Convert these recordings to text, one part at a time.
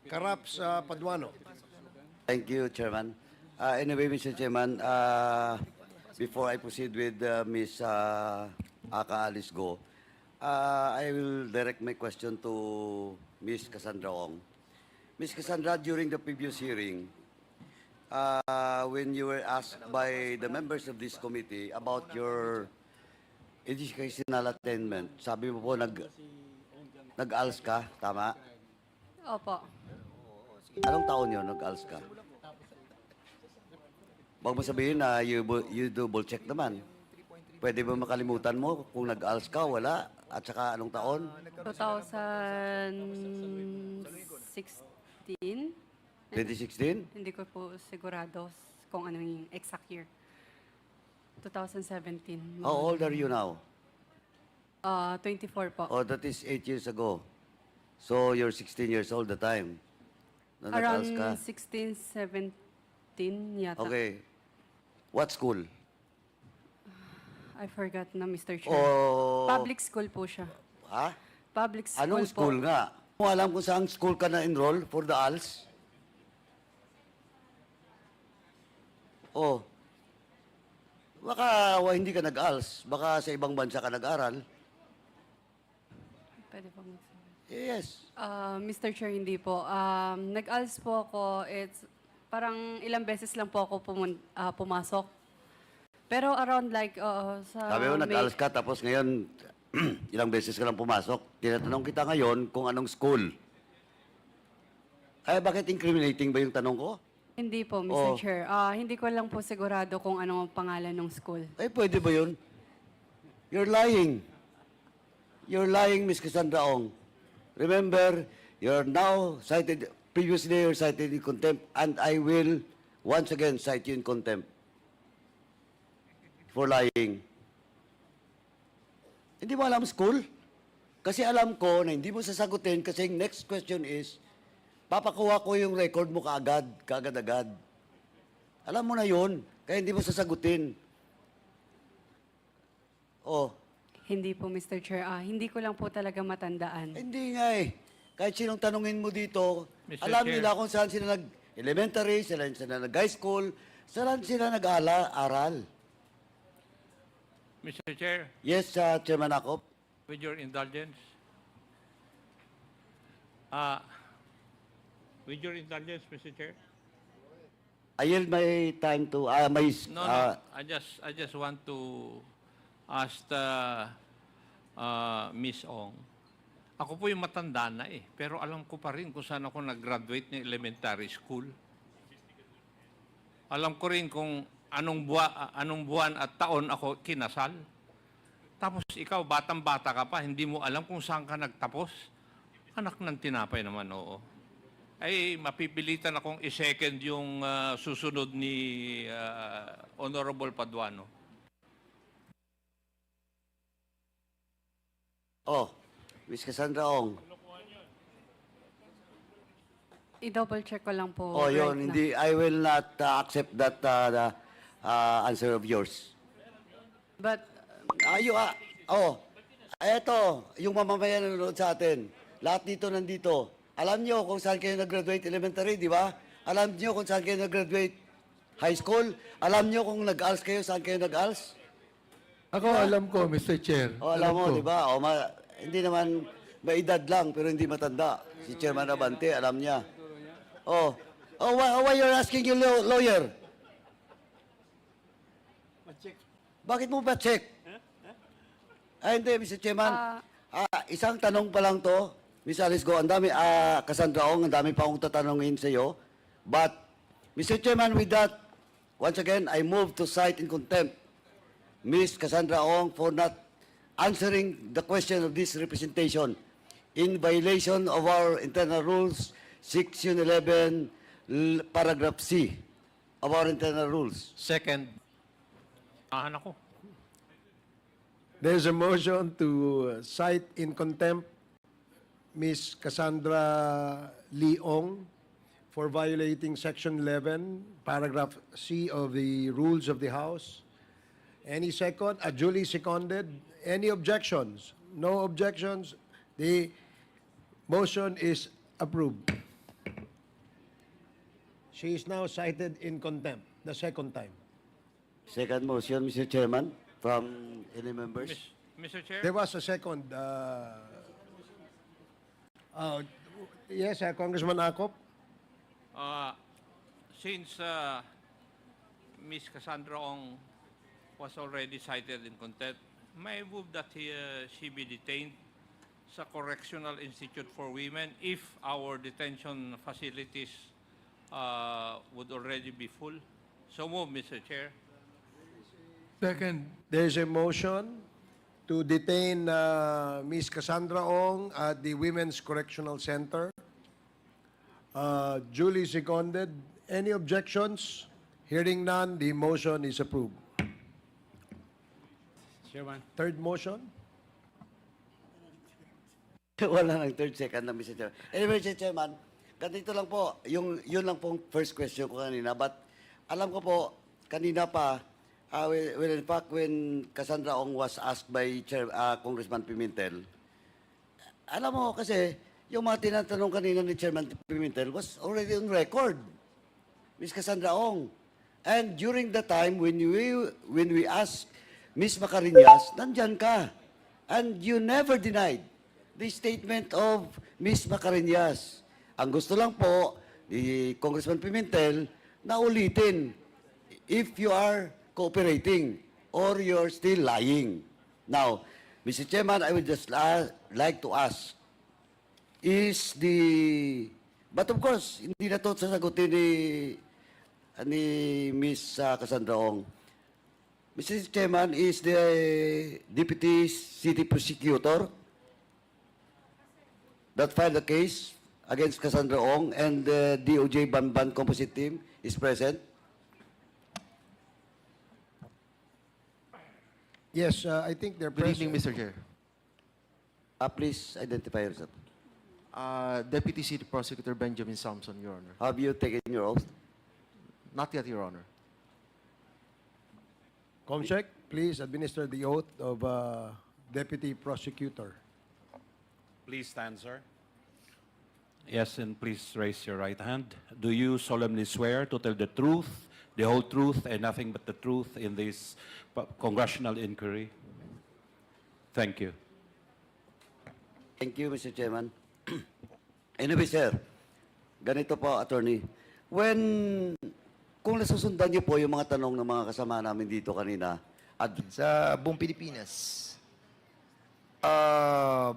Karaps Paduano. Thank you, Chairman. Anyway, Mr. Chairman, before I proceed with Ms. Aka Alice Go, I will direct my question to Ms. Cassandra Ong. Ms. Cassandra, during the previous hearing, when you were asked by the members of this committee about your educational attainment, sabi mo po nag-ALS ka, tama? Opo. Anong taon yun, nag-ALS ka? Huwag mo sabihin na you double check naman. Pwede ba makalimutan mo kung nag-ALS ka, wala? At saka anong taon? 2016. 2016? Hindi ko po sigurado kung ano yung exact year. 2017. How old are you now? 24 po. Oh, that is 8 years ago. So you're 16 years old the time. Na nag-ALS ka? Around 16, 17 yata. Okay. What school? I forgot na, Mr. Chair. Oh, Public school po siya. ha? Public school Anong school po. nga? Mo alam kung saan school ka na-enroll for the ALS? Oh. Baka hindi ka nag-ALS. Baka sa ibang bansa ka nag-aral. Pwede po magsabi. Yes. Mr. Chair, hindi po. Nag-ALS po ako. It's parang ilang beses lang po ako pumasok. Pero around like sa Sabi mo, May- nag-ALS ka, tapos ngayon, ilang beses ka lang pumasok. Tinatanong kita ngayon kung anong school. Ay, bakit incriminating ba yung tanong ko? Hindi po, Mr. Oh. Chair. Hindi ko lang po sigurado kung ano ang pangalan ng school. Ay, pwede ba yun? You're lying. You're lying, Ms. Cassandra Ong. Remember, you're now cited, previously you're cited in contempt, and I will once again cite you in contempt for lying. Hindi mo alam school? Kasi alam ko na hindi mo sasagutin kasi yung next question is, papakuha ko yung record mo kaagad-agad. Alam mo na yun, kaya hindi mo sasagutin. Oh, Hindi po, Mr. Chair. Hindi ko lang po talaga matandaan. hindi nga eh. Kahit sinong tanungin mo dito, Mr. alam Chair. nila kung saan sila nag-elementary, saan sila nag-high school, saan sila nag-aral. Mr. Chair, Yes, Chairman Akop. with your indulgence, Mr. Chair. I yield my time to, No, I just want to ask Miss Ong. Ako po yung matanda na eh, pero alam ko pa rin kung saan ako nag-graduate ng elementary school. Alam ko rin kung anong buwan at taon ako kinasal. Tapos ikaw, batang-bata ka pa, hindi mo alam kung saan ka nagtapos. Anak ng tinapay naman, oo. Ay, mapipilitan akong i-second yung susunod ni Honorable Paduano. Oh, Ms. Cassandra Ong. I-double check ko lang po. Oh, yun, right hindi, I will not accept that answer of yours. now. But, Eto, yung mamamayan na nanonood sa atin. Lahat dito nandito. Alam nyo kung saan kayo nag-graduate elementary, di ba? Alam nyo kung saan kayo nag-graduate high school? Alam nyo kung nag-ALS kayo, saan kayo nag-ALS? Ako alam ko, Mr. Chair. O, alam mo, ko. di ba? O, hindi naman maedad lang, pero hindi matanda. Si Chairman Abante, alam niya. Why you're asking your lawyer? Bakit mo ba check? Ay, hindi, Mr. Chairman. Isang tanong pa lang to. Ms. Alice Go, ang dami, Cassandra Ong, ang dami pa akong tatanungin sa iyo. But, Mr. Chairman, with that, once again, I move to cite in contempt Ms. Cassandra Ong for not answering the question of this representation in violation of our internal rules, Section 11, Paragraph C of our internal rules. Second. Ako. There's a motion to cite in contempt Ms. Cassandra Leong for violating Section 11, Paragraph C of the Rules of the House. Any second? Duly seconded. Any objections? No objections. The motion is approved. She is now cited in contempt, the second time. Second motion, Mr. Chairman, from any members. Mr. Chair? There was a second. Yes, Congressman Akop. Since Ms. Cassandra Ong was already cited in contempt, may I move that she be detained sa Correctional Institute for Women if our detention facilities would already be full. So move, Mr. Chair. Second. There is a motion to detain Ms. Cassandra Ong at the Women's Correctional Center. Duly seconded. Any objections? Hearing none, the motion is approved. Chairman. Third motion? Wala nang third, second na, Mr. Chairman. Anyway, Mr. Chairman, ganito lang po, yun lang pong first question ko kanina. But alam ko po, kanina pa, well, in fact, when Cassandra Ong was asked by Congressman Pimentel, alam mo kasi, yung mga tinatanong kanina ni Chairman Pimentel was already on record. Ms. Cassandra Ong. And during the time when we asked Ms. Macarinas, nandyan ka. And you never denied the statement of Ms. Macarinas. Ang gusto lang po ni Congressman Pimentel na ulitin if you are cooperating or you're still lying. Now, Mr. Chairman, I would just like to ask, but of course, hindi na ito sasagutin ni Ms. Cassandra Ong. Mr. Chairman, is the Deputy City Prosecutor that filed the case against Cassandra Ong and the DOJ Banban Composite Team is present? Yes, I think they're Good present. evening, Mr. Chair. Please identify yourself. Deputy City Prosecutor Benjamin Samson, Your Honor. Have you taken your oath? Not yet, Your Honor. Comsec, please administer the oath of Deputy Prosecutor. Please stand, sir. Yes, and please raise your right hand. Do you solemnly swear to tell the truth, the whole truth, and nothing but the truth in this congressional inquiry? Thank you. Thank you, Mr. Chairman. Anyway, sir, ganito po, attorney. Kung nasusundan niyo po yung mga tanong ng mga kasama namin dito kanina, at sa buong Pilipinas.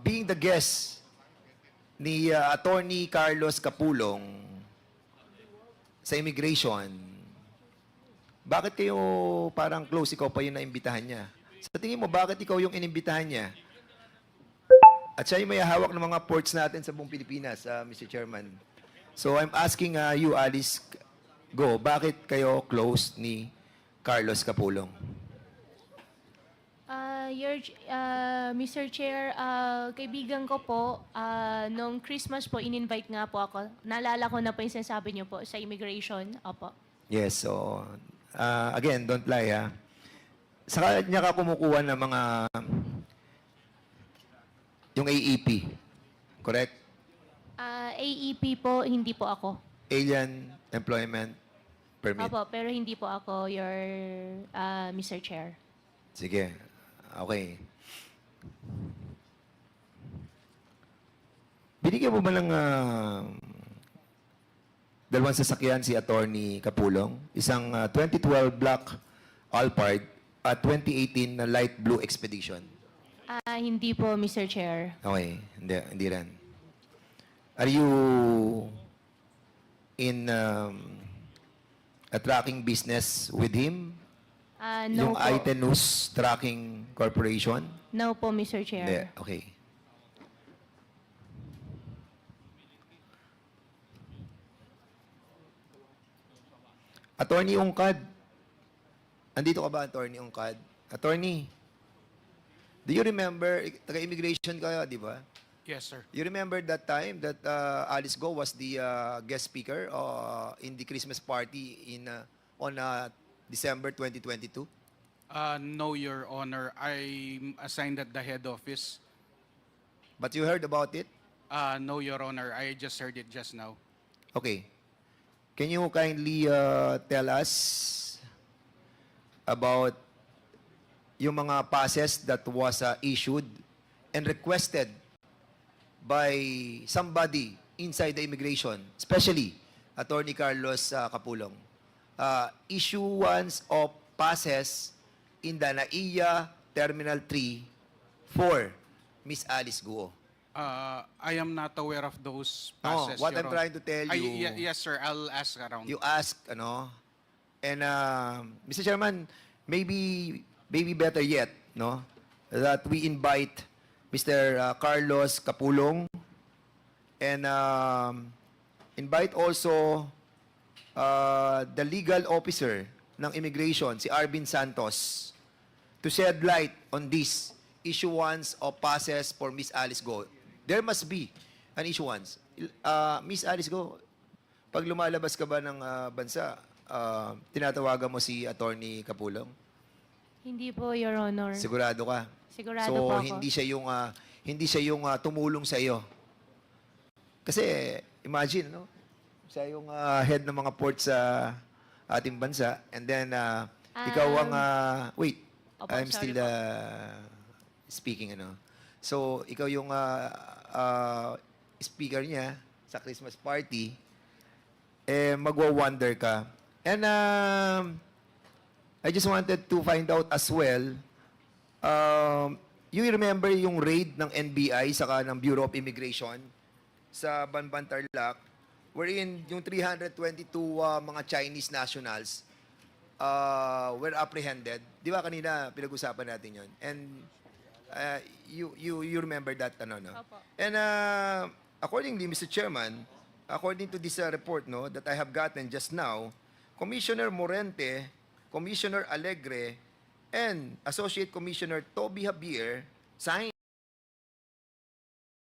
Being the guest ni Attorney Carlos Capulong sa immigration, bakit kayo parang close, ikaw pa yung naimbitahan niya? Sa tingin mo, bakit ikaw yung inimbitahan niya? At siya yung may hawak ng mga ports natin sa buong Pilipinas, Mr. Chairman. So I'm asking you, Alice Go, bakit kayo close ni Carlos Capulong? Mr. Chair, kaibigan ko po, nung Christmas po, in-invite nga po ako. Naalala ko na po yung sinasabi niyo po sa immigration. Opo. Yes, so again, don't lie ha. Sa kanya ka kumukuha ng mga yung AEP, correct? AEP po, hindi po ako. Alien Employment Permit. Opo, pero hindi po ako your Mr. Chair. Sige, okay. Binigyan mo ba ng dalawang sasakyan si Attorney Capulong? Isang 2012 black Alphard at 2018 na light blue Expedition. Hindi po, Mr. Chair. Okay, hindi rin. Are you in a tracking business with him? No Yung po. Itenus Tracking Corporation? No po, Mr. Hindi, Chair. okay. Attorney Ungkad. Andito ka ba, Attorney Ungkad? Attorney, do you remember, taga-immigration ka, di ba? Yes, sir. You remember that time that Alice Go was the guest speaker in the Christmas party on December 2022? No, Your Honor. I'm assigned at the head office. But you heard about it? No, Your Honor. I just heard it just now. Okay. can you kindly tell us about yung mga passes that was issued and requested by somebody inside the immigration, especially Attorney Carlos Capulong? Issuance of passes in the NAIA Terminal 3 for Miss Alice Guo. I am not aware of those No, passes. what Your I'm Honor. trying to tell you, Yes, sir. I'll ask around. you ask, ano, and Mr. Chairman, maybe better yet, no, that we invite Mr. Carlos Capulong and invite also the legal officer ng immigration, si Arvin Santos, to shed light on this issuance of passes for Miss Alice Go. There must be an issuance. Miss Alice Go, pag lumalabas ka ba ng bansa, tinatawagan mo si Attorney Capulong? Hindi po, Your Honor. Sigurado ka? Sigurado So, po ako. hindi siya yung tumulong sa iyo. Kasi, imagine, no? Siya yung head ng mga ports sa ating bansa. And then, ikaw ang, wait, Opo, I'm sorry still speaking, ano. So, ikaw yung speaker niya sa Christmas party, magwa-wonder ka. And, I just wanted to find out as well, you remember yung raid ng NBI saka ng Bureau of Immigration sa Banban Tarlac, wherein yung 322 mga Chinese nationals were apprehended. Di ba kanina pinag-usapan natin yon? And you remember that, ano, no? Opo. And accordingly, Mr. Chairman, according to this report, no, that I have gotten just now, Commissioner Morente, Commissioner Alegre, and Associate Commissioner Toby Javier signed